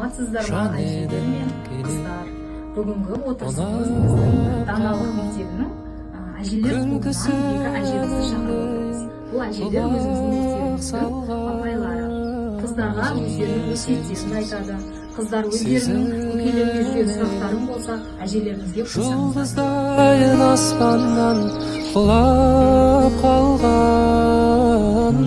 саламатсыздар ма, әжелер мен қыздар? Бүгінгі отырысымыз біздің даналық мектебінің әжелер клубынан екі әжемізді шақырып отырмыз. Бұл әжелер өзіміздің мектебіміздің апайлары. Қыздарға өздерінің өсиеттерін айтады. Қыздар өздерінің көкелеріне жүрген сұрақтарын болса, әжелерімізге жұлдыздайын аспаннан құлап қалған.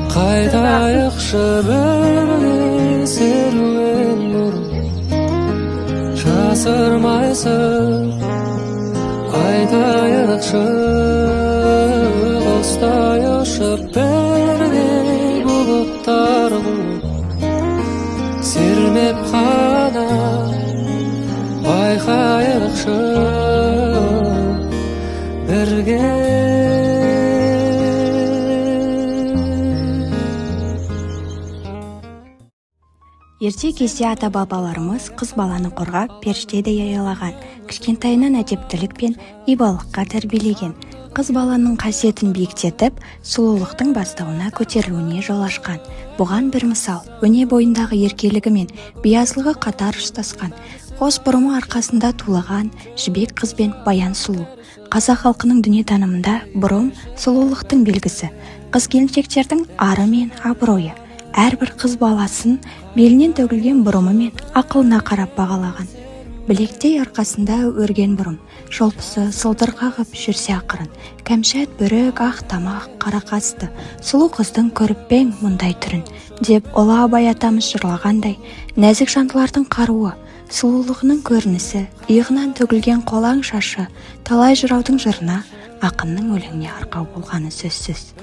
Қайтайықшы бірге серуен бұрын, жасырмайсың айтайықшы, құстай ұшып бірге бұлттар қуып, сермеп қана байқайықшы бірге. Ерте кезде ата-бабаларымыз қыз баланы қорғап, періштедей аялаған, кішкентайынан әдептілік пен ибалыққа тәрбиелеген, қыз баланың қасиетін биіктетіп, сұлулықтың бастауына көтерілуіне жол ашқан. Бұған бір мысал, өне бойындағы еркелігі мен биязылығы қатар ұштасқан, қос бұрымы арқасында тулаған жібек қыз бен баян сұлу. Қазақ халқының дүниетанымында бұрым сұлулықтың белгісі, қыз-келіншектердің ары мен абыройы. Әрбір қыз баласын белінен төгілген бұрымы мен ақылына қарап бағалаған. Білектей арқасында өрген бұрым, шолпысы сылдыр қағып жүрсе ақырын, кәмшат бөрік ақ тамақ қара қасты, сұлу қыздың көріп пе ең мұндай түрін, деп ұлы Абай атамыз жырлағандай, нәзік жандылардың қаруы, сұлулығының көрінісі, иығынан төгілген қолаң шашы, талай жыраудың жырына, ақынның өлеңіне арқау болғаны сөзсіз.